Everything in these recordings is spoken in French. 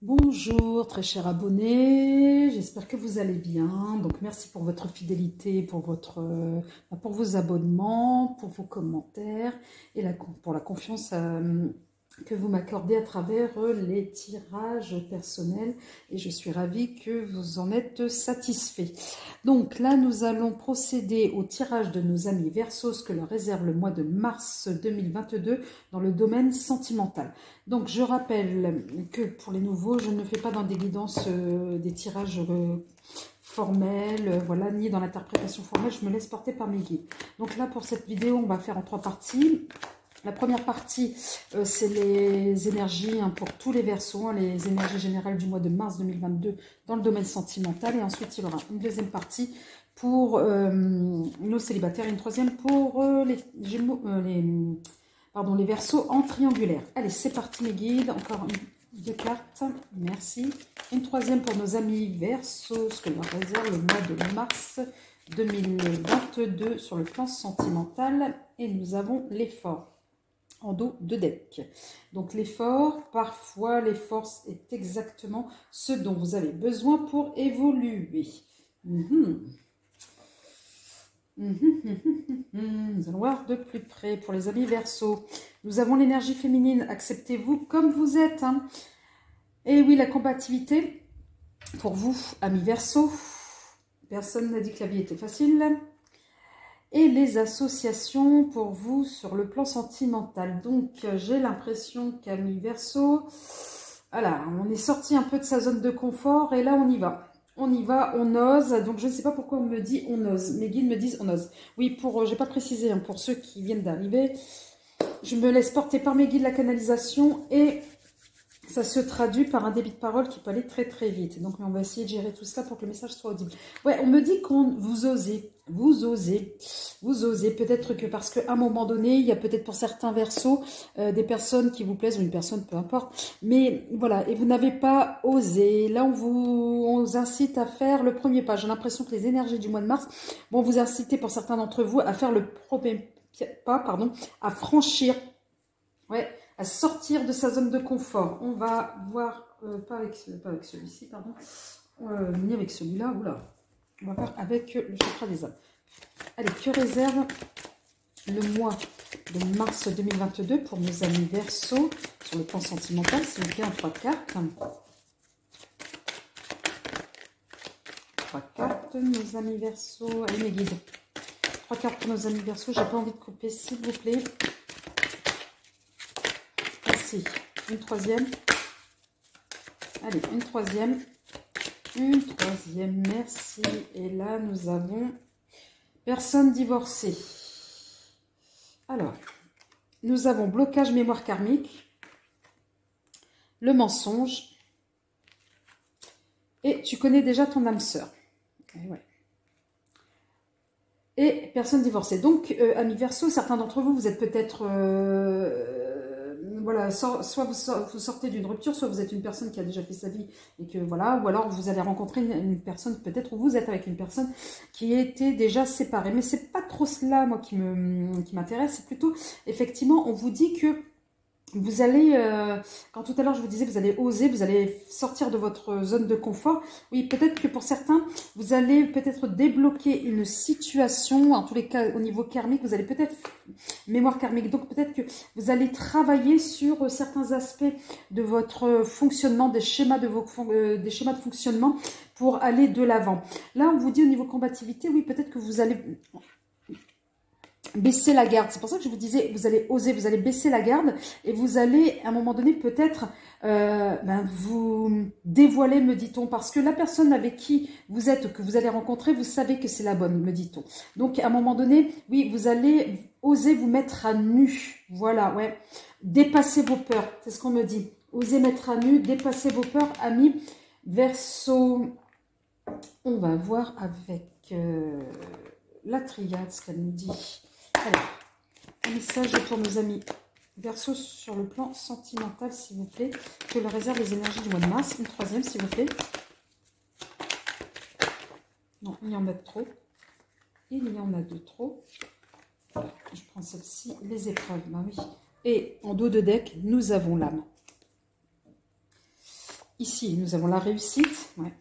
Bonjour très chers abonnés, j'espère que vous allez bien. Donc merci pour votre fidélité, pour vos abonnements, pour vos commentaires et pour la confiance que vous m'accordez à travers les tirages personnels. Et je suis ravie que vous en êtes satisfaits. Donc là, nous allons procéder au tirage de nos amis Verseau, ce que leur réserve le mois de mars 2022 dans le domaine sentimental. Donc, je rappelle que pour les nouveaux, je ne fais pas dans des guidances, des tirages formels, voilà, ni dans l'interprétation formelle, je me laisse porter par mes guides. Donc là, pour cette vidéo, on va faire en 3 parties. La première partie, c'est les énergies pour tous les Verseaux, les énergies générales du mois de mars 2022 dans le domaine sentimental. Et ensuite, il y aura une deuxième partie pour nos célibataires et une troisième pour les Gémeaux, les Verseaux en triangulaire. Allez, c'est parti mes guides. Encore deux cartes. Merci. Une troisième pour nos amis Verseaux, ce que leur réserve le mois de mars 2022 sur le plan sentimental. Et nous avons l'effort en dos de deck. Donc l'effort, parfois l'effort est exactement ce dont vous avez besoin pour évoluer. Nous allons voir de plus près pour les amis Verseau. Nous avons l'énergie féminine, acceptez-vous comme vous êtes. Et oui, la compatibilité pour vous, amis Verseau. Personne n'a dit que la vie était facile. Et les associations pour vous sur le plan sentimental. Donc, j'ai l'impression qu'amis Verseau, voilà, on est sorti un peu de sa zone de confort et là, on y va. On y va, on ose. Donc, je ne sais pas pourquoi on me dit on ose. Mes guides me disent on ose. Oui, j'ai pas précisé, pour ceux qui viennent d'arriver, je me laisse porter par mes guides la canalisation et ça se traduit par un débit de parole qui peut aller très très vite. Donc on va essayer de gérer tout cela pour que le message soit audible. Ouais, on me dit vous osez. Peut-être que parce qu'à un moment donné, il y a peut-être pour certains Verseaux des personnes qui vous plaisent ou une personne, peu importe. Mais voilà, et vous n'avez pas osé. Là, on vous incite à faire le premier pas. J'ai l'impression que les énergies du mois de mars vont vous inciter pour certains d'entre vous à faire le premier pas, à franchir. Ouais, à sortir de sa zone de confort. On va voir, pas avec celui-ci, pardon, ni avec celui-là, oula. On va voir avec le chakra des âmes. Allez, que réserve le mois de mars 2022 pour nos amis Verseau sur le plan sentimental, s'il vous plaît, en 3 cartes. 3 cartes, nos amis Verseau. Allez, mes guides. 3 cartes pour nos amis Verseau. J'ai pas envie de couper, s'il vous plaît. Une troisième. Allez, une troisième. Une troisième, merci. Et là, nous avons personne divorcée. Alors, nous avons blocage mémoire karmique, le mensonge, et tu connais déjà ton âme sœur. Et, ouais. Et personne divorcée. Donc, amis Verseau, certains d'entre vous, vous êtes peut-être... voilà, soit vous sortez d'une rupture, soit vous êtes une personne qui a déjà fait sa vie et que voilà, ou alors vous allez rencontrer une personne peut-être, ou vous êtes avec une personne qui était déjà séparée. Mais c'est pas trop cela, moi, qui m'intéresse. C'est plutôt, effectivement, on vous dit que vous allez, quand tout à l'heure je vous disais, vous allez oser, vous allez sortir de votre zone de confort. Oui, peut-être que pour certains, vous allez peut-être débloquer une situation, en tous les cas au niveau karmique, vous allez peut-être, mémoire karmique, donc peut-être que vous allez travailler sur certains aspects de votre fonctionnement, des schémas de fonctionnement pour aller de l'avant. Là, on vous dit au niveau combativité, oui, peut-être que vous allez... baisser la garde. C'est pour ça que je vous disais, vous allez oser, vous allez baisser la garde et vous allez, à un moment donné, peut-être vous dévoiler, me dit-on, parce que la personne avec qui vous êtes, que vous allez rencontrer, vous savez que c'est la bonne, me dit-on. Donc, à un moment donné, oui, vous allez oser vous mettre à nu. Voilà, ouais. Dépasser vos peurs, c'est ce qu'on me dit. Osez mettre à nu, dépasser vos peurs, amis Verseau. On va voir avec la triade ce qu'elle nous dit. Alors, un message pour nos amis Verseau sur le plan sentimental, s'il vous plaît. Que le réserve les énergies du mois de mars. Une troisième, s'il vous plaît. Non, il y en a de trop. Il y en a de trop. Je prends celle-ci, les épreuves. Bah oui. Et en dos de deck, nous avons l'âme. ici, nous avons la réussite, ouais,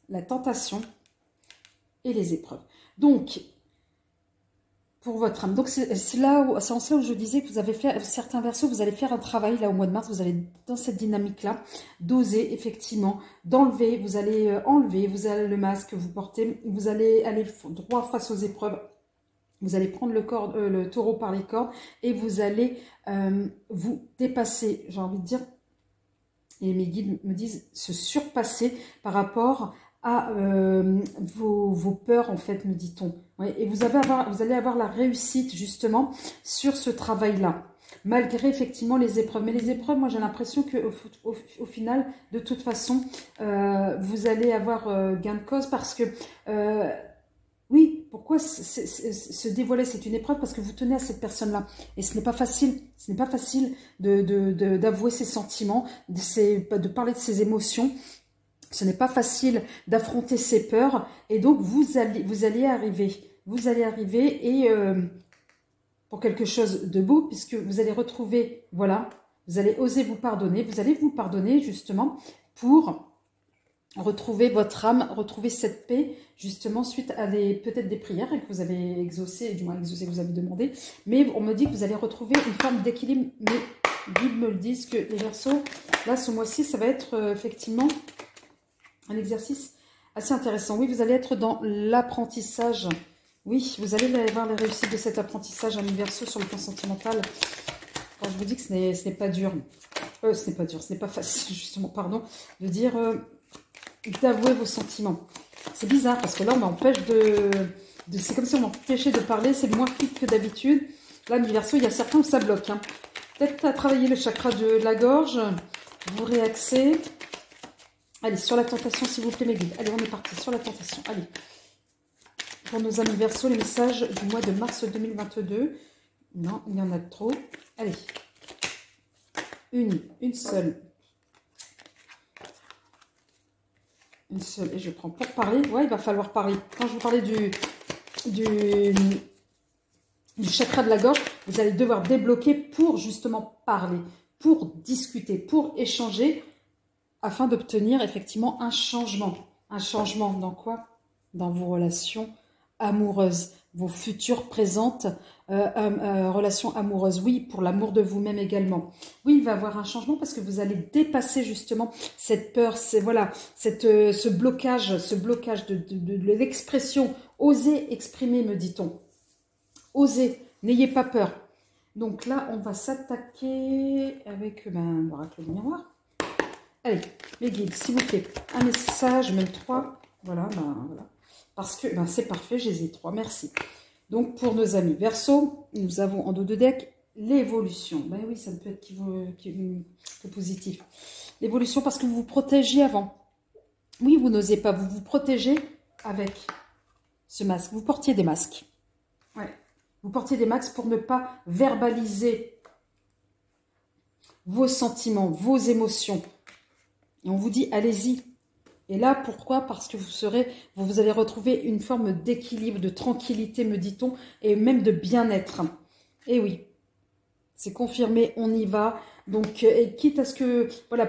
la tentation et les épreuves. Donc, pour votre âme. Donc, c'est en cela où je disais que vous avez fait, certains versos, vous allez faire un travail, là, au mois de mars, vous allez, dans cette dynamique-là, d'oser, effectivement, d'enlever, vous allez enlever, vous allez le masque que vous portez, vous allez aller droit face aux épreuves, vous allez prendre le taureau par les cordes, et vous allez vous dépasser, j'ai envie de dire, et mes guides me disent se surpasser par rapport à vos peurs, en fait, me dit-on. Ouais, et vous allez avoir la réussite, justement, sur ce travail-là, malgré, effectivement, les épreuves. Mais les épreuves, moi, j'ai l'impression qu'au final, de toute façon, vous allez avoir gain de cause parce que... oui, pourquoi se dévoiler, c'est une épreuve parce que vous tenez à cette personne-là. Et ce n'est pas facile. Ce n'est pas facile d'avouer ses sentiments, de parler de ses émotions. Ce n'est pas facile d'affronter ses peurs. Et donc, vous allez arriver. Vous allez arriver et pour quelque chose de beau, puisque vous allez retrouver, voilà, vous allez oser vous pardonner. Vous allez vous pardonner, justement, pour retrouver votre âme, retrouver cette paix, justement, suite à peut-être des prières que vous avez exaucées, du moins exaucées que vous avez demandé. Mais on me dit que vous allez retrouver une forme d'équilibre. Mais les guides me le disent que les Verseaux, là, ce mois-ci, ça va être effectivement un exercice assez intéressant. Oui, vous allez être dans l'apprentissage. Oui, vous allez avoir les réussites de cet apprentissage, amis Verseaux, sur le plan sentimental. Alors, je vous dis que ce n'est pas dur. Ce n'est pas dur, ce n'est pas facile, justement, pardon, de dire... d'avouer vos sentiments. C'est bizarre parce que là, on m'empêche c'est comme si on m'empêchait de parler, c'est moins fluide que d'habitude. Là, mes Verseaux, il y a certains où ça bloque. Hein. Peut-être à travailler le chakra de la gorge, vous réaxez. Allez, sur la tentation, s'il vous plaît, mes guides. Allez, on est parti, sur la tentation. Allez. Pour nos amis Verseaux, les messages du mois de mars 2022. Non, il y en a trop. Allez. Une seule. Une seule, et je prends pour parler. Ouais, il va falloir parler. Quand je vous parlais du chakra de la gorge, vous allez devoir débloquer pour justement parler, pour discuter, pour échanger, afin d'obtenir effectivement un changement. Un changement dans quoi? Dans vos relations amoureuses, vos futures présentes relations amoureuses. Oui, pour l'amour de vous-même également. Oui, il va y avoir un changement parce que vous allez dépasser justement cette peur, voilà, ce blocage de l'expression. Osez exprimer, me dit-on. Osez, n'ayez pas peur. Donc là, on va s'attaquer avec l'oracle du miroir. Allez, mes guides, s'il vous plaît, un message, même 3. Voilà, voilà. Parce que c'est parfait, j'ai les 3, merci. Donc, pour nos amis Verseaux, nous avons en dos de deck l'évolution. Ben oui, ça ne peut être que positif. L'évolution parce que vous vous protégez avant. Oui, vous n'osez pas, vous vous protégez avec ce masque. Vous portiez des masques. Ouais. Vous portiez des masques pour ne pas verbaliser vos sentiments, vos émotions. Et on vous dit, allez-y. Et là, pourquoi? Parce que vous allez retrouver une forme d'équilibre, de tranquillité, me dit-on, et même de bien-être. Et oui, c'est confirmé, on y va. Donc, et quitte à ce que, voilà,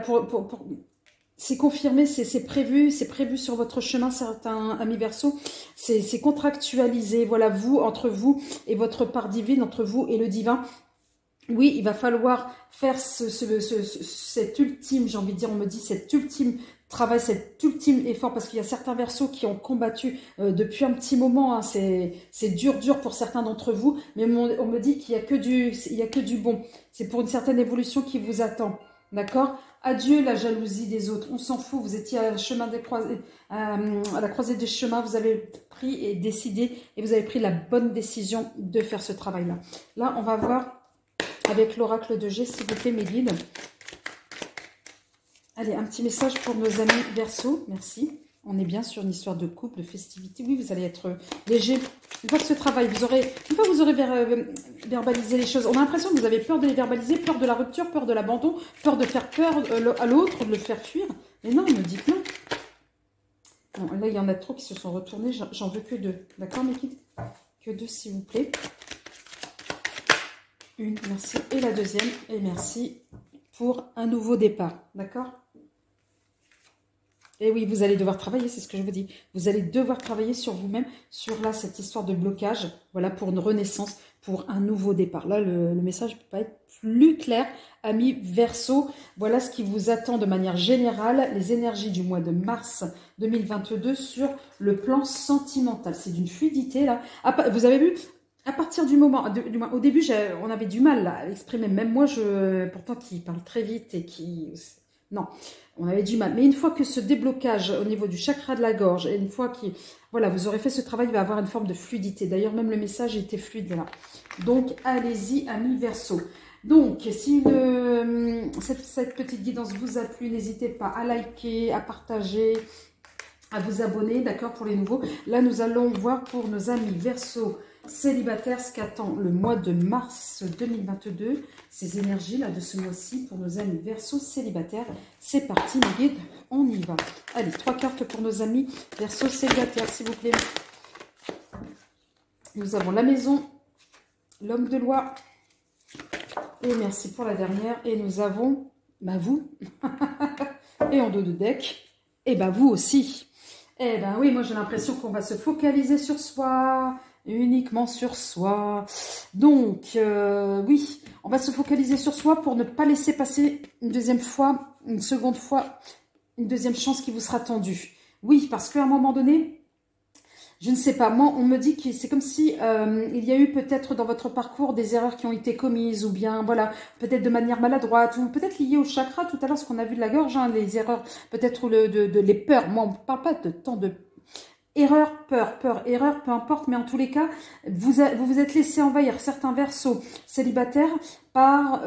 c'est confirmé, c'est prévu sur votre chemin, certains amis Verseaux, c'est contractualisé, voilà, entre vous et votre part divine, entre vous et le divin. Oui, il va falloir faire cet ultime, j'ai envie de dire, on me dit, cet ultime travail, cet ultime effort, parce qu'il y a certains Verseaux qui ont combattu depuis un petit moment, hein, c'est dur pour certains d'entre vous, mais on me dit qu'il n'y a que du bon. C'est pour une certaine évolution qui vous attend, d'accord? Adieu la jalousie des autres, on s'en fout, vous étiez à la croisée des chemins, vous avez pris et décidé, et vous avez pris la bonne décision de faire ce travail-là. Là, on va voir avec l'oracle de G, s'il vous plaît, mes guides. Allez, un petit message pour nos amis Verseaux, merci. On est bien sur une histoire de couple, de festivité. Oui, vous allez être léger. Une fois que ce travail, une fois que vous aurez verbalisé les choses, on a l'impression que vous avez peur de les verbaliser, peur de la rupture, peur de l'abandon, peur de faire peur à l'autre, de le faire fuir. Mais non, me dites non. Bon, là, il y en a trop qui se sont retournés. J'en veux que 2. D'accord, mes guides? Que 2, s'il vous plaît. Une, merci. Et la deuxième, et merci pour un nouveau départ. D'accord? Et oui, vous allez devoir travailler, c'est ce que je vous dis. Vous allez devoir travailler sur vous-même, sur là, cette histoire de blocage, voilà, pour une renaissance, pour un nouveau départ. Là, le message ne peut pas être plus clair, amis Verseau. Voilà ce qui vous attend de manière générale, les énergies du mois de mars 2022 sur le plan sentimental. C'est d'une fluidité, là. Vous avez vu, à partir du moment, au début, on avait du mal là, à l'exprimer. Même moi, pourtant, qui parle très vite et qui... Non, on avait du mal. Mais une fois que ce déblocage au niveau du chakra de la gorge, et une fois que voilà, vous aurez fait ce travail, il va avoir une forme de fluidité. D'ailleurs, même le message était fluide là. Donc, allez-y, amis Verseau. Donc, si cette petite guidance vous a plu, n'hésitez pas à liker, à partager, à vous abonner, d'accord, pour les nouveaux. Là, nous allons voir pour nos amis Verseau célibataires ce qu'attend le mois de mars 2022. Ces énergies-là de ce mois-ci pour nos amis Verseau célibataires. C'est parti, mes guides, on y va. Allez, 3 cartes pour nos amis Verseau célibataires, s'il vous plaît. Nous avons la maison, l'homme de loi. Et merci pour la dernière. Et nous avons, bah vous, et en dos de deck, et bah vous aussi. Eh ben oui, moi j'ai l'impression qu'on va se focaliser sur soi, uniquement sur soi. Donc, oui, on va se focaliser sur soi pour ne pas laisser passer une deuxième fois, une seconde fois, une deuxième chance qui vous sera tendue. Oui, parce qu'à un moment donné, je ne sais pas, moi on me dit que c'est comme si il y a eu peut-être dans votre parcours des erreurs qui ont été commises, ou bien voilà, peut-être de manière maladroite, ou peut-être liées au chakra, tout à l'heure ce qu'on a vu de la gorge, hein, les erreurs, peut-être les peurs. Moi on ne parle pas de tant de erreur, erreur, peu importe, mais en tous les cas, vous vous êtes laissé envahir certains Verseaux célibataires par,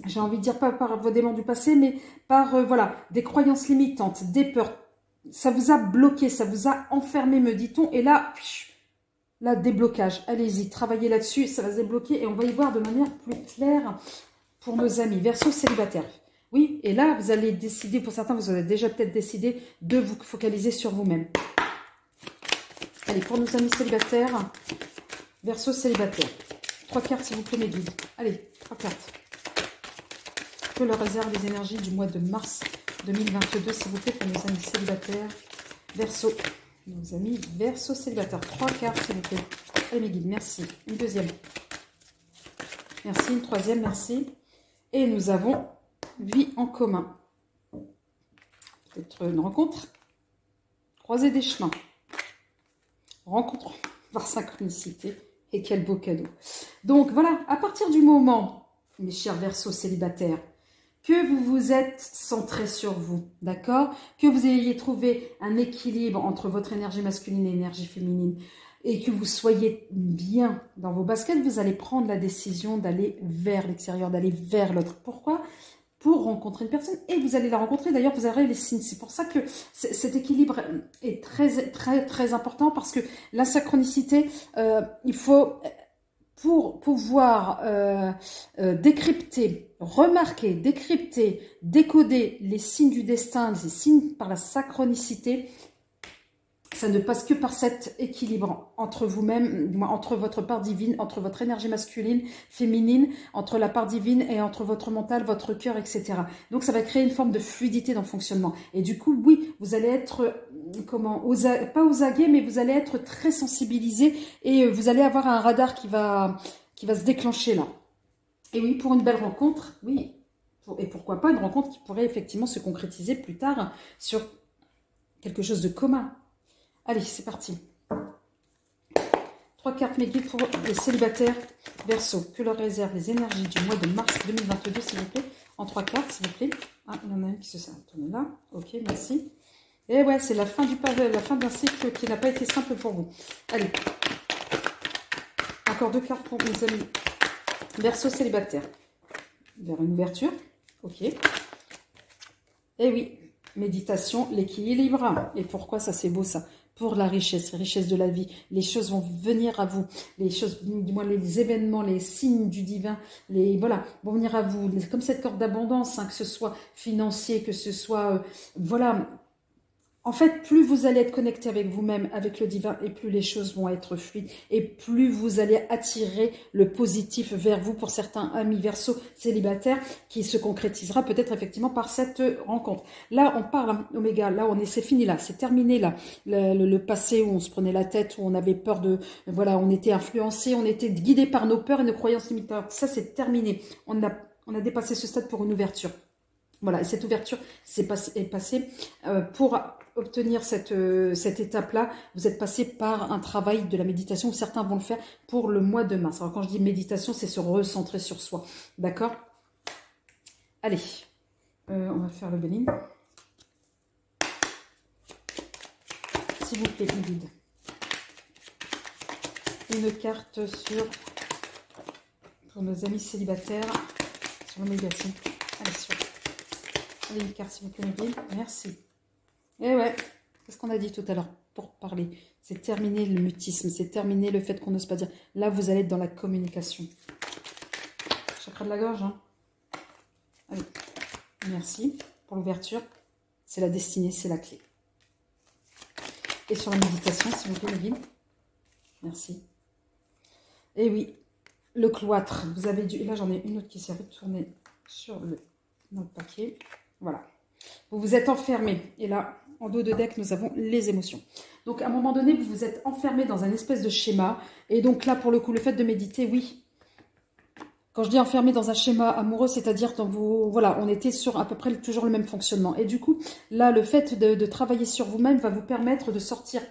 j'ai envie de dire pas par vos démons du passé, mais par, voilà, des croyances limitantes, des peurs. Ça vous a bloqué, ça vous a enfermé, me dit-on, et là, déblocage. Allez-y, travaillez là-dessus, ça va se débloquer, et on va y voir de manière plus claire pour nos amis Verseau célibataires. Oui, et là, vous allez décider, pour certains, vous avez déjà peut-être décidé de vous focaliser sur vous-même. Allez, pour nos amis célibataires, Verseau célibataire. 3 cartes, s'il vous plaît, mes guides. Allez, 3 cartes. Que leur réserve les énergies du mois de mars 2022, s'il vous plaît, pour nos amis célibataires. Verseau. Nos amis Verseau célibataires. 3 cartes, s'il vous plaît. Allez, mes guides, merci. Une deuxième. Merci, une troisième, merci. Et nous avons... vie en commun. Peut-être une rencontre. Croiser des chemins. Rencontre par synchronicité. Et quel beau cadeau. Donc voilà, à partir du moment, mes chers Verseaux célibataires, que vous vous êtes centré sur vous, d'accord? Que vous ayez trouvé un équilibre entre votre énergie masculine et l'énergie féminine, et que vous soyez bien dans vos baskets, vous allez prendre la décision d'aller vers l'extérieur, d'aller vers l'autre. Pourquoi? Pour rencontrer une personne, et vous allez la rencontrer, d'ailleurs vous aurez les signes. C'est pour ça que cet équilibre est très important, parce que la synchronicité, il faut, pour pouvoir décrypter, remarquer, décrypter, décoder les signes du destin, les signes par la synchronicité, ça ne passe que par cet équilibre entre vous-même, entre votre part divine, entre votre énergie masculine, féminine, entre la part divine et entre votre mental, votre cœur, etc. Donc ça va créer une forme de fluidité dans le fonctionnement. Et du coup, oui, vous allez être, pas aux aguets, mais vous allez être très sensibilisé, et vous allez avoir un radar qui va se déclencher là. Et oui, pour une belle rencontre, oui, et pourquoi pas une rencontre qui pourrait effectivement se concrétiser plus tard sur quelque chose de commun. Allez, c'est parti. 3 cartes, mes guides, pour les célibataires Verseau. Que leur réservent les énergies du mois de mars 2022, s'il vous plaît. En 3 cartes, s'il vous plaît. Ah, il y en a une qui se tourne là. Ok, merci. Et ouais, c'est la fin d'un cycle qui n'a pas été simple pour vous. Allez. Encore 2 cartes pour mes amis Verseau célibataire. Vers une ouverture. Ok. Et oui, méditation, l'équilibre. Et pourquoi ça, c'est beau ça? Pour la richesse de la vie. Les choses vont venir à vous. Les choses, du moins les événements, les signes du divin, voilà, vont venir à vous. Comme cette corde d'abondance, hein, que ce soit financier, que ce soit, voilà, En fait, plus vous allez être connecté avec vous-même, avec le divin, et plus les choses vont être fluides, et plus vous allez attirer le positif vers vous pour certains amis Verseau célibataires, qui se concrétisera peut-être effectivement par cette rencontre. Là, on parle, hein, Oméga, là, c'est fini, là, c'est terminé, là, le passé où on se prenait la tête, où on avait peur de, voilà, on était influencé, on était guidé par nos peurs et nos croyances limitantes. Ça, c'est terminé. On a dépassé ce stade pour une ouverture. Voilà, et cette ouverture est passée pour obtenir cette étape-là. Vous êtes passé par un travail de la méditation où certains vont le faire pour le mois de mars. Alors quand je dis méditation, c'est se recentrer sur soi. D'accord? Allez, on va faire le billing. S'il vous plaît, une guide. Une carte pour nos amis célibataires sur le médiation. Allez, allez, une carte, s'il vous plaît, mes guides. Merci. Et ouais, c'est ce qu'on a dit tout à l'heure pour parler. C'est terminé le mutisme, c'est terminé le fait qu'on n'ose pas dire. Là, vous allez être dans la communication. Chakra de la gorge, hein. Allez, merci pour l'ouverture. C'est la destinée, c'est la clé. Et sur la méditation, s'il vous plaît, mes guides. Merci. Et oui, le cloître. Vous avez dû... Et là, j'en ai une autre qui s'est retournée dans le paquet. Voilà. Vous vous êtes enfermé. Et là, en dos de deck, nous avons les émotions. Donc, à un moment donné, vous vous êtes enfermé dans un espèce de schéma. Et donc là, pour le coup, le fait de méditer, oui. Quand je dis enfermé dans un schéma amoureux, c'est-à-dire dans vous, voilà, on était sur à peu près toujours le même fonctionnement. Et du coup, là, le fait de travailler sur vous-même va vous permettre de sortir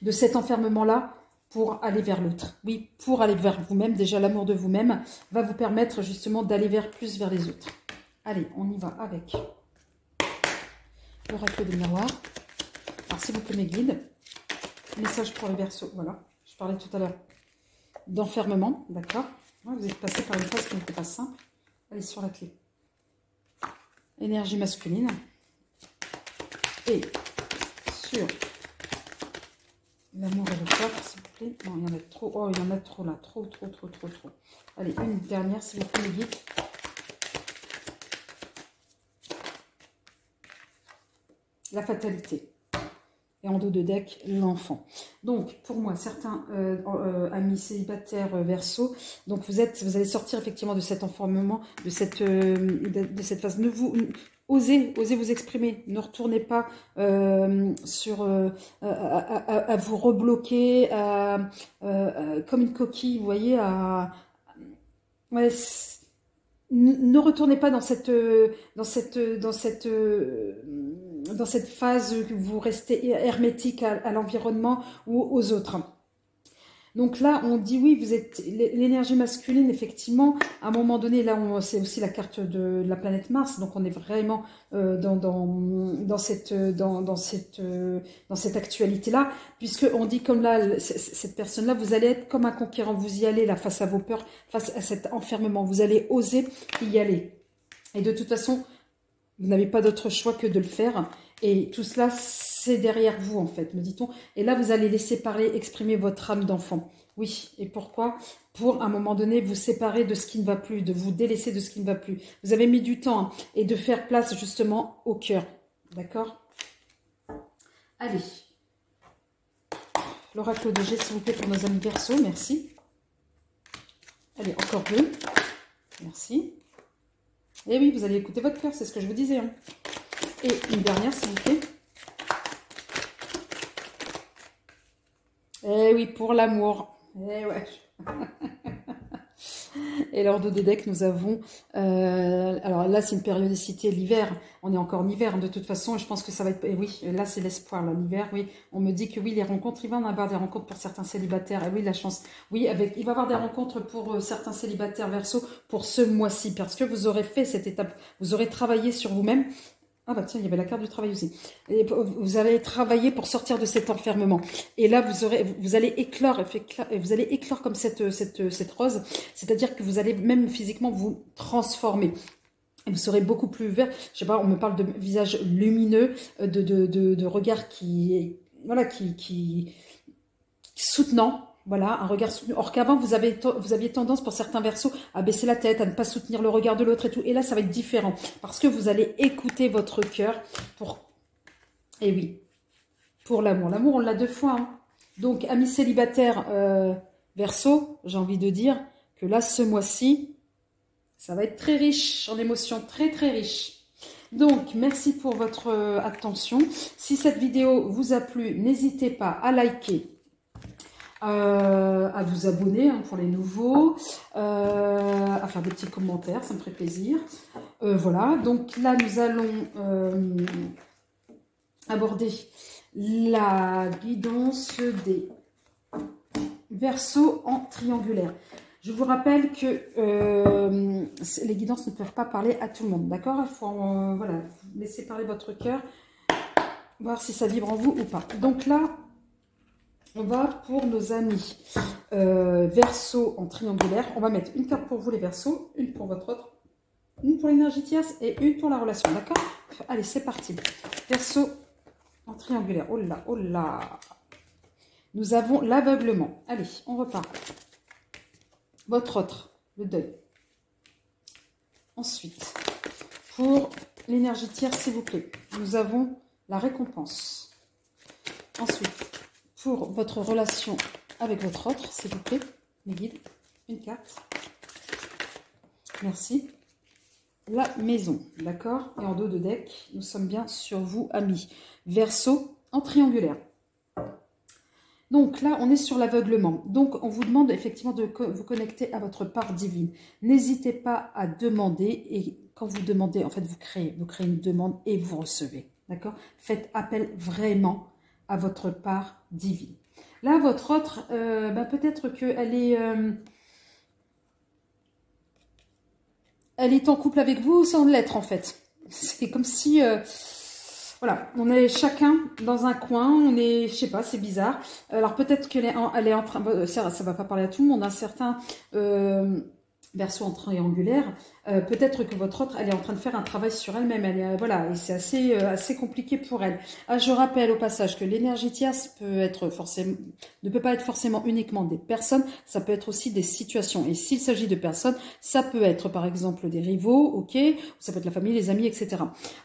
de cet enfermement-là pour aller vers l'autre. Oui, pour aller vers vous-même. Déjà, l'amour de vous-même va vous permettre justement d'aller plus vers les autres. Allez, on y va avec l'oracle de miroir. Alors, s'il vous plaît, mes guides. Message pour les Verseaux. Voilà, je parlais tout à l'heure d'enfermement, d'accord. Vous êtes passé par une phase qui n'était pas simple. Allez, sur la clé. Énergie masculine. Et sur l'amour et le corps, s'il vous plaît. Non, il y en a trop. Oh, il y en a trop là. Trop. Allez, une dernière, s'il vous plaît, les guides. La fatalité. Et en dos de deck, l'enfant. Donc, pour moi, certains amis célibataires Verseau, donc vous allez sortir effectivement de cet enfermement, de cette phase. Osez vous exprimer. Ne retournez pas à vous rebloquer comme une coquille, vous voyez. Ouais, ne retournez pas dans cette phase où vous restez hermétique à l'environnement ou aux autres. Donc là, on dit oui, vous êtes l'énergie masculine, effectivement. À un moment donné, là, c'est aussi la carte de la planète Mars. Donc on est vraiment dans cette actualité-là, puisque on dit comme là, cette personne-là, vous allez être comme un conquérant. Vous y allez là face à vos peurs, face à cet enfermement. Vous allez oser y aller. Et de toute façon, vous n'avez pas d'autre choix que de le faire. Et tout cela, c'est derrière vous, en fait, me dit-on. Et là, vous allez laisser parler, exprimer votre âme d'enfant. Oui, et pourquoi? Pour, à un moment donné, vous séparer de ce qui ne va plus, de vous délaisser de ce qui ne va plus. Vous avez mis du temps, hein, et de faire place, justement, au cœur. D'accord? Allez. L'oracle de G, s'il vous plaît, pour nos amis Verseaux. Merci. Allez, encore deux. Merci. Et oui, vous allez écouter votre cœur, c'est ce que je vous disais. Hein. Et une dernière, s'il vous plaît. Eh oui, pour l'amour. Eh ouais. Et lors de deck, nous avons... alors là, c'est une périodicité, l'hiver. On est encore en hiver, de toute façon. Et je pense que ça va être... Et oui, là, c'est l'espoir, l'hiver. Oui, on me dit que oui, les rencontres, il va y en avoir des rencontres pour certains célibataires. Et oui, la chance. Oui, il va y avoir des rencontres pour certains célibataires Verseau pour ce mois-ci. Parce que vous aurez fait cette étape. Vous aurez travaillé sur vous-même. Ah bah tiens, il y avait la carte du travail aussi. Et vous allez travailler pour sortir de cet enfermement. Et là, vous allez éclore comme cette rose. C'est-à-dire que vous allez même physiquement vous transformer. Et vous serez beaucoup plus vert. Je sais pas, on me parle de visage lumineux, de regard qui soutenant. Voilà, un regard soutenu. Or qu'avant, vous aviez tendance, pour certains Verseaux, à baisser la tête, à ne pas soutenir le regard de l'autre et tout. Et là, ça va être différent. Parce que vous allez écouter votre cœur pour Et oui, pour l'amour. L'amour, on l'a 2 fois. Hein. Donc, amis célibataires Verseau, j'ai envie de dire que là, ce mois-ci, ça va être très riche en émotions, très très riche. Donc, merci pour votre attention. Si cette vidéo vous a plu, n'hésitez pas à liker, à vous abonner hein, pour les nouveaux, à faire des petits commentaires, ça me ferait plaisir. Voilà, donc là, nous allons aborder la guidance des Verseaux en triangulaire. Je vous rappelle que les guidances ne peuvent pas parler à tout le monde, d'accord? Il faut voilà, laisser parler votre cœur, voir si ça vibre en vous ou pas. Donc là, on va pour nos amis Verseaux en triangulaire. On va mettre une carte pour vous les Verseaux, une pour votre autre, une pour l'énergie tierce et une pour la relation, d'accord? Allez, c'est parti. Verseaux en triangulaire. Oh là, oh là. Nous avons l'aveuglement. Allez, on repart. Votre autre, le deuil. Ensuite, pour l'énergie tierce, s'il vous plaît, nous avons la récompense. Ensuite, pour votre relation avec votre autre, s'il vous plaît, mes guides, une carte. Merci. La maison, d'accord? Et en dos de deck, nous sommes bien sur vous, amis. Verseau en triangulaire. Donc là, on est sur l'aveuglement. Donc, on vous demande effectivement de vous connecter à votre part divine. N'hésitez pas à demander. Et quand vous demandez, en fait, vous créez une demande et vous recevez. D'accord? Faites appel vraiment à votre part divine. Là, votre autre, peut-être qu'elle est... elle est en couple avec vous sans l'être, en fait. C'est comme si... voilà, on est chacun dans un coin, on est, je sais pas, c'est bizarre. Alors peut-être qu'elle est, elle est en train, ça va pas parler à tout le monde, un certain Verseau en triangulaire, peut-être que votre autre, elle est en train de faire un travail sur elle-même, voilà, et c'est assez compliqué pour elle. Ah, je rappelle au passage que l'énergie tierce ne peut pas être forcément uniquement des personnes, ça peut être aussi des situations. Et s'il s'agit de personnes, ça peut être par exemple des rivaux, ok, ça peut être la famille, les amis, etc.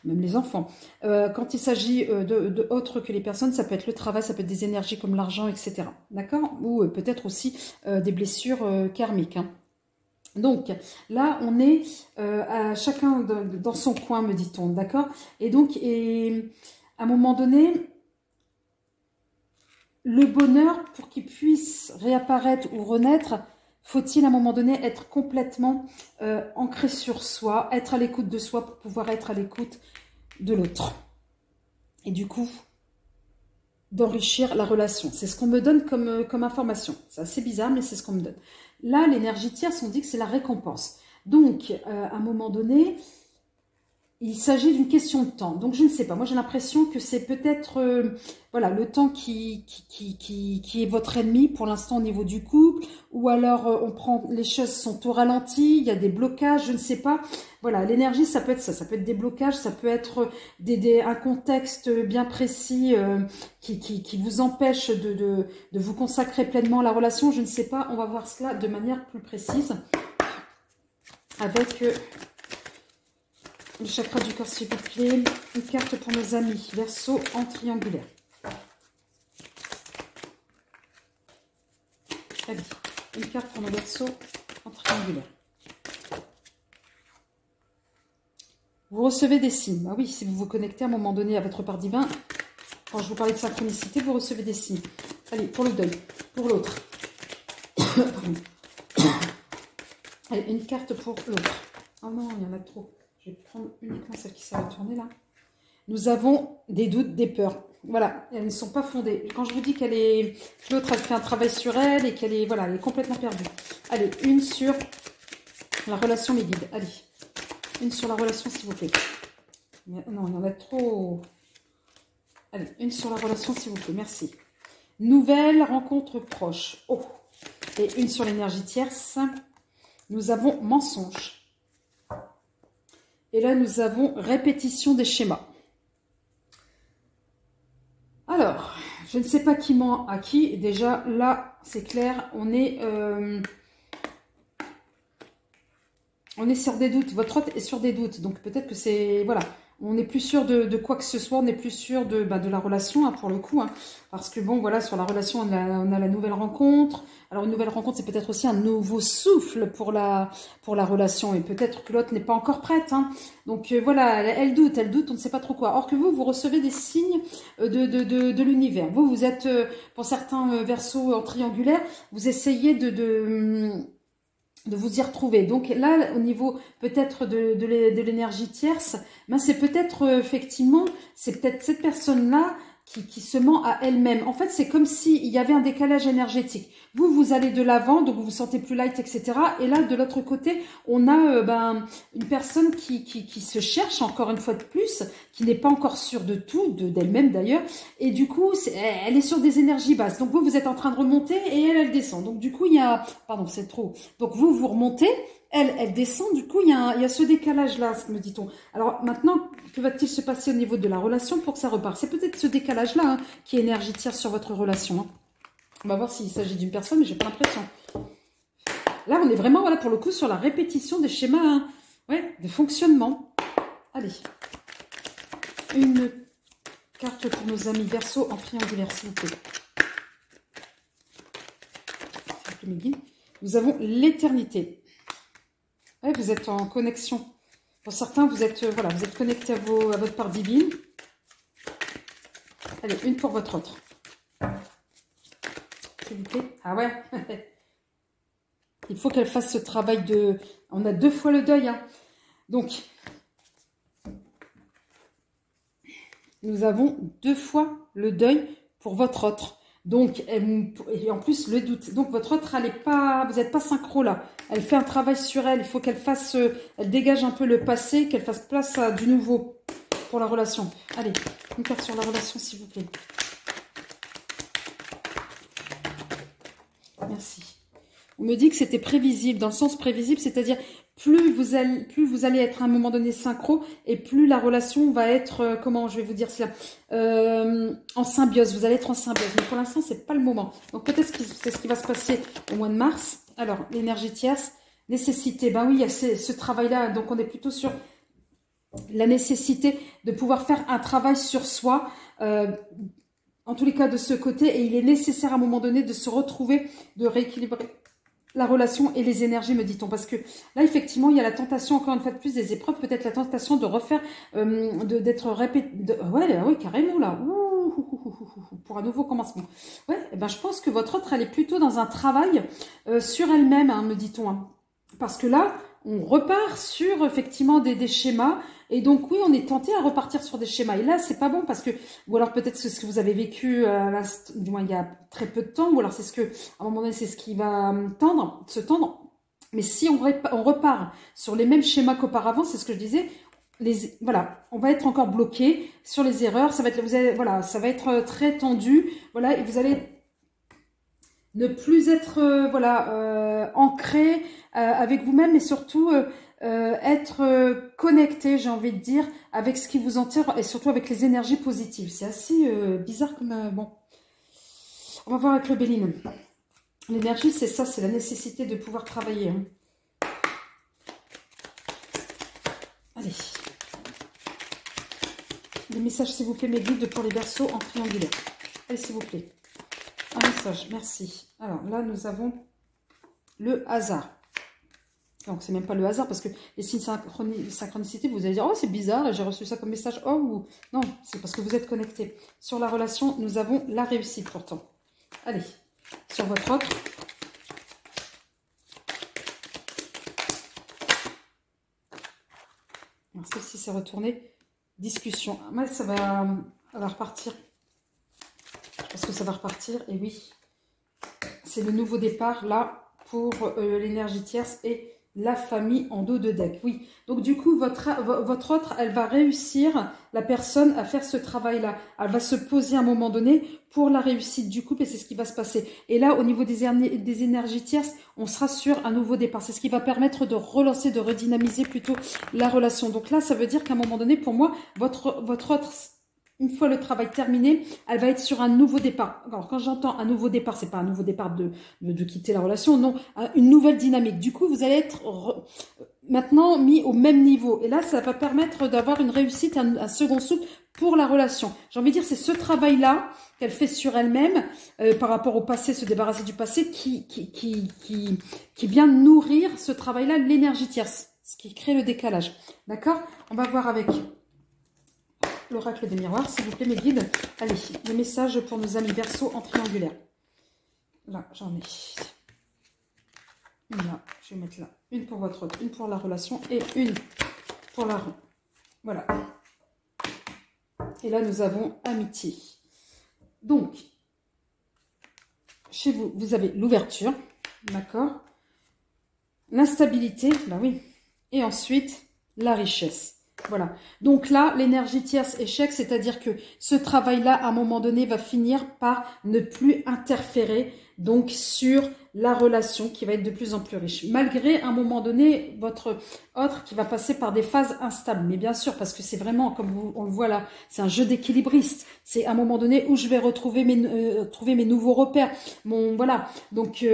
Même les enfants. Quand il s'agit de autres que les personnes, ça peut être le travail, ça peut être des énergies comme l'argent, etc. D'accord? Ou peut-être aussi des blessures karmiques. Hein. Donc là, on est à chacun dans son coin, me dit-on, d'accord? Et donc, à un moment donné, le bonheur, pour qu'il puisse réapparaître ou renaître, faut-il à un moment donné être complètement ancré sur soi, être à l'écoute de soi pour pouvoir être à l'écoute de l'autre. Et du coup, d'enrichir la relation. C'est ce qu'on me donne comme information. C'est assez bizarre, mais c'est ce qu'on me donne. Là, l'énergie tierce, on dit que c'est la récompense. Donc, à un moment donné, il s'agit d'une question de temps. Donc, je ne sais pas. Moi, j'ai l'impression que c'est peut-être voilà, le temps qui est votre ennemi pour l'instant au niveau du couple. Ou alors, les choses sont au ralenti, il y a des blocages, je ne sais pas. Voilà, l'énergie, ça peut être ça. Ça peut être des blocages, ça peut être un contexte bien précis qui vous empêche de vous consacrer pleinement à la relation. Je ne sais pas. On va voir cela de manière plus précise avec... le chakra du corps, s'il vous plaît. Une carte pour nos amis. Verseau en triangulaire. Allez, une carte pour nos Verseaux en triangulaire. Vous recevez des signes. Ah oui, si vous vous connectez à un moment donné à votre part divin, quand je vous parlais de synchronicité, vous recevez des signes. Allez, pour le deuil, pour l'autre. Allez, une carte pour l'autre. Oh non, il y en a trop. Je vais prendre uniquement celle qui s'est retournée là. Nous avons des doutes, des peurs. Voilà, elles ne sont pas fondées. Quand je vous dis l'autre a fait un travail sur elle et qu'elle est, voilà, elle est complètement perdue. Allez, une sur la relation, les guides. Allez, une sur la relation, s'il vous plaît. Non, il y en a trop. Allez, une sur la relation, s'il vous plaît. Merci. Nouvelle rencontre proche. Oh. Et une sur l'énergie tierce. Nous avons mensonge. Et là, nous avons répétition des schémas. Alors, je ne sais pas qui ment à qui. Déjà, là, c'est clair, on est... On est sur des doutes. Votre hôte est sur des doutes. Donc peut-être que c'est... Voilà. On n'est plus sûr de quoi que ce soit. On n'est plus sûr de la relation, hein, pour le coup. Hein. Parce que bon, voilà, sur la relation, on a la nouvelle rencontre. Alors une nouvelle rencontre, c'est peut-être aussi un nouveau souffle pour la relation. Et peut-être que l'autre n'est pas encore prête. Hein. Donc voilà, elle doute, on ne sait pas trop quoi. Or que vous recevez des signes de l'univers. Vous êtes, pour certains versos en triangulaire, vous essayez de vous y retrouver. Donc là, au niveau peut-être de l'énergie tierce, ben c'est peut-être effectivement, c'est peut-être cette personne-là qui se ment à elle-même. En fait, c'est comme s'il y avait un décalage énergétique. Vous allez de l'avant, donc vous vous sentez plus light, etc. Et là, de l'autre côté, on a une personne qui se cherche, encore une fois de plus, qui n'est pas encore sûre de tout, d'elle-même d'ailleurs. Et du coup, elle est sur des énergies basses. Donc vous êtes en train de remonter et elle descend. Donc du coup, il y a... Pardon, c'est trop. Donc vous remontez, elle descend, du coup, il y a ce décalage-là, me dit-on. Alors maintenant, que va-t-il se passer au niveau de la relation pour que ça reparte? C'est peut-être ce décalage-là, hein, qui est énergie tierce sur votre relation. Hein. On va voir s'il s'agit d'une personne, mais j'ai pas l'impression. Là, on est vraiment, voilà, pour le coup, sur la répétition des schémas, hein, ouais, de fonctionnement. Allez. Une carte pour nos amis Verseau en triangulaire, s'il vous plaît. Nous avons l'éternité. Ouais, vous êtes en connexion. Pour certains, vous êtes connecté à votre part divine. Allez, une pour votre autre. S'il vous plaît. Ah ouais. Il faut qu'elle fasse ce travail de... On a 2 fois le deuil. Hein. Donc, nous avons 2 fois le deuil pour votre autre. Donc, et en plus, le doute. Donc, votre autre, elle est pas, vous n'êtes pas synchro là. Elle fait un travail sur elle. Il faut qu'elle fasse, elle dégage un peu le passé, qu'elle fasse place à du nouveau pour la relation. Allez, une carte sur la relation, s'il vous plaît. Merci. On me dit que c'était prévisible, dans le sens prévisible, c'est-à-dire plus vous allez être à un moment donné synchro et plus la relation va être, comment je vais vous dire cela, en symbiose. Vous allez être en symbiose. Mais pour l'instant, c'est pas le moment. Donc peut-être que c'est ce qui va se passer au mois de mars. Alors, l'énergie tierce, nécessité. Ben oui, il y a ce travail-là. Donc on est plutôt sur la nécessité de pouvoir faire un travail sur soi. En tous les cas, de ce côté. Et il est nécessaire à un moment donné de se retrouver, de rééquilibrer la relation et les énergies, me dit-on. Parce que là, effectivement, il y a la tentation, encore une fois de plus, des épreuves, peut-être la tentation de refaire, d'être répété. Ouais, oui, carrément, là. Pour un nouveau commencement. Ouais, eh ben, je pense que votre autre, elle est plutôt dans un travail sur elle-même, hein, me dit-on. Hein. Parce que là, on repart sur, effectivement, des schémas. Et donc, oui, on est tenté à repartir sur des schémas. Et là, c'est pas bon parce que, ou alors peut-être c'est ce que vous avez vécu, du moins il y a très peu de temps, ou alors c'est ce que, à un moment donné, c'est ce qui va se tendre. Mais si on repart sur les mêmes schémas qu'auparavant, c'est ce que je disais, voilà, on va être encore bloqué sur les erreurs. Ça va être, voilà, ça va être très tendu. Voilà, et vous allez ne plus être, ancré avec vous-même, mais surtout être connecté, j'ai envie de dire, avec ce qui vous entoure et surtout avec les énergies positives. C'est assez bizarre comme... bon, on va voir avec le Béline. L'énergie, c'est ça, c'est la nécessité de pouvoir travailler. Hein. Allez. Les messages, s'il vous plaît, mes guides pour les Verseaux en triangulaire. Allez, s'il vous plaît. Un message, merci. Alors là, nous avons le hasard. Donc, c'est même pas le hasard, parce que les signes synchronicité, vous allez dire, oh, c'est bizarre, j'ai reçu ça comme message, oh, ou... Non, c'est parce que vous êtes connectés. Sur la relation, nous avons la réussite, pourtant. Allez, sur votre autre. Alors, celle-ci s'est retournée. Discussion. Moi, ça va repartir. Je pense que ça va repartir, et oui. C'est le nouveau départ, là, pour l'énergie tierce et la famille en dos de deck. Oui, donc du coup, votre autre, elle va réussir, la personne, à faire ce travail-là. Elle va se poser à un moment donné pour la réussite du couple et c'est ce qui va se passer. Et là, au niveau des énergies tierces, on sera sur un nouveau départ. C'est ce qui va permettre de relancer, de redynamiser plutôt la relation. Donc là, ça veut dire qu'à un moment donné, pour moi, votre autre... Une fois le travail terminé, elle va être sur un nouveau départ. Alors, quand j'entends un nouveau départ, c'est pas un nouveau départ de quitter la relation, non, une nouvelle dynamique. Du coup, vous allez être maintenant mis au même niveau. Et là, ça va permettre d'avoir une réussite, un second souffle pour la relation. J'ai envie de dire, c'est ce travail-là qu'elle fait sur elle-même par rapport au passé, se débarrasser du passé, qui vient nourrir ce travail-là, l'énergie tierce, ce qui crée le décalage. D'accord? On va voir avec l'oracle des miroirs, s'il vous plaît, mes guides. Allez, les messages pour nos amis Verseau en triangulaire. Là, j'en ai une là, je vais mettre là. Une pour votre autre, une pour la relation et une pour la rue. Voilà. Et là, nous avons amitié. Donc, chez vous, vous avez l'ouverture, d'accord? L'instabilité, bah oui. Et ensuite, la richesse. Voilà. Donc là, l'énergie tierce échec, c'est-à-dire que ce travail-là, à un moment donné, va finir par ne plus interférer donc sur la relation qui va être de plus en plus riche. Malgré, à un moment donné, votre autre qui va passer par des phases instables. Mais bien sûr, parce que c'est vraiment, comme on le voit là, c'est un jeu d'équilibriste. C'est à un moment donné où je vais retrouver trouver mes nouveaux repères. Voilà. Donc...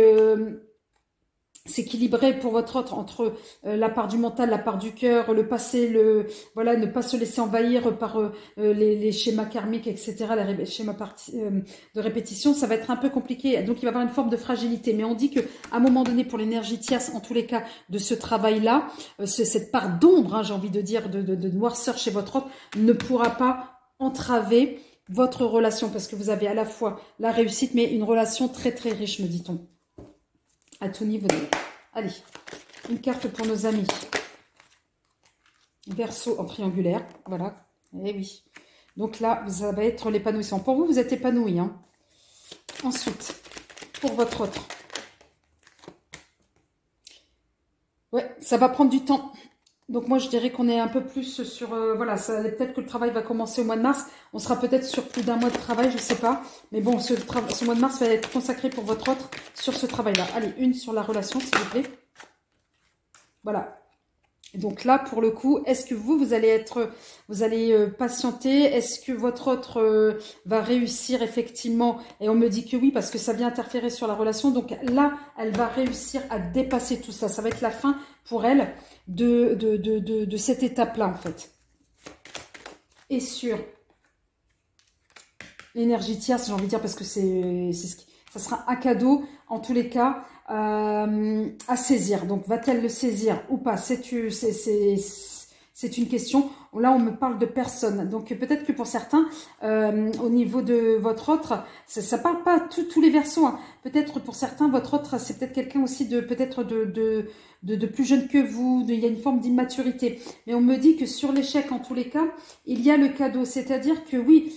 s'équilibrer pour votre autre entre la part du mental, la part du cœur, le passé, voilà, ne pas se laisser envahir par les schémas karmiques, etc., les schémas de répétition, ça va être un peu compliqué. Donc, il va y avoir une forme de fragilité. Mais on dit que à un moment donné, pour l'énergie tierce, en tous les cas, de ce travail-là, cette part d'ombre, hein, j'ai envie de dire, de noirceur chez votre autre, ne pourra pas entraver votre relation, parce que vous avez à la fois la réussite, mais une relation très, très riche, me dit-on. À tout niveau. Allez, une carte pour nos amis. Verseau en triangulaire. Voilà. Eh oui. Donc là, ça va être l'épanouissement. Pour vous, vous êtes épanoui. Hein. Ensuite, pour votre autre. Ouais, ça va prendre du temps. Donc moi, je dirais qu'on est un peu plus sur... voilà, peut-être que le travail va commencer au mois de mars. On sera peut-être sur plus d'un mois de travail, je ne sais pas. Mais bon, ce mois de mars va être consacré pour votre autre sur ce travail-là. Allez, une sur la relation, s'il vous plaît. Voilà. Donc là, pour le coup, est-ce que vous allez patienter? Est-ce que votre autre va réussir effectivement? Et on me dit que oui, parce que ça vient interférer sur la relation. Donc là, elle va réussir à dépasser tout ça. Ça va être la fin pour elle de cette étape-là, en fait. Et sur l'énergie tierce, j'ai envie de dire, parce que ça sera un cadeau, en tous les cas, à saisir. Donc, va-t-elle le saisir ou pas? C'est une question. Là, on me parle de personnes. Donc, peut-être que pour certains, au niveau de votre autre, ça parle pas tous les Verseaux. Hein. Peut-être pour certains, votre autre, c'est peut-être quelqu'un aussi de plus jeune que vous. Il y a une forme d'immaturité. Mais on me dit que sur l'échec, en tous les cas, il y a le cadeau. C'est-à-dire que oui,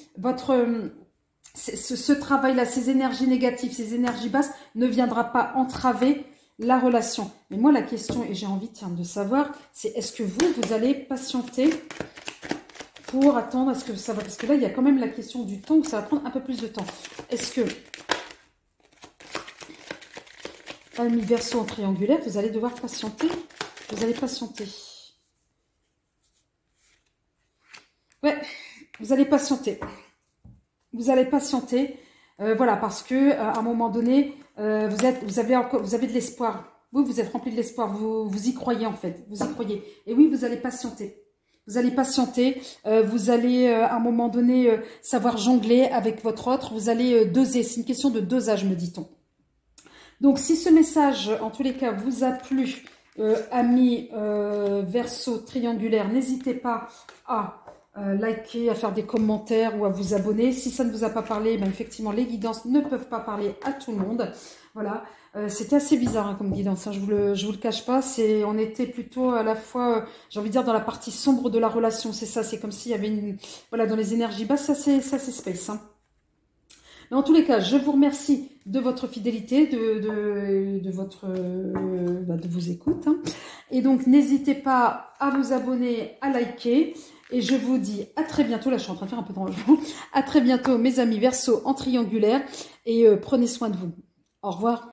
ce travail-là, ces énergies négatives, ces énergies basses, ne viendra pas entraver la relation. Mais moi, la question, et j'ai envie de savoir, c'est est-ce que vous allez patienter pour attendre, est-ce que ça va, parce que là, il y a quand même la question du temps, où ça va prendre un peu plus de temps. Est-ce que, ami Verseau en triangulaire, vous allez devoir patienter? Vous allez patienter. Ouais, vous allez patienter. Vous allez patienter, voilà, parce que à un moment donné, vous avez de l'espoir. Vous êtes rempli de l'espoir. Vous y croyez en fait. Vous y croyez. Et oui, vous allez patienter. Vous allez patienter. Vous allez à un moment donné savoir jongler avec votre autre. Vous allez doser. C'est une question de dosage, me dit-on. Donc, si ce message, en tous les cas, vous a plu, amis Verseau triangulaire, n'hésitez pas à liker, à faire des commentaires ou à vous abonner. Si ça ne vous a pas parlé, ben effectivement, les guidances ne peuvent pas parler à tout le monde. Voilà, c'était assez bizarre hein, comme guidance, hein, je vous le cache pas. On était plutôt à la fois, j'ai envie de dire, dans la partie sombre de la relation. C'est ça, c'est comme s'il y avait voilà, dans les énergies basses, ça c'est space. Hein. Mais en tous les cas, je vous remercie de votre fidélité, de vos écoutes. Hein. Et donc, n'hésitez pas à vous abonner, à liker. Et je vous dis à très bientôt. Là, je suis en train de faire un peu de rangement. À très bientôt, mes amis Verseau en triangulaire. Et prenez soin de vous. Au revoir.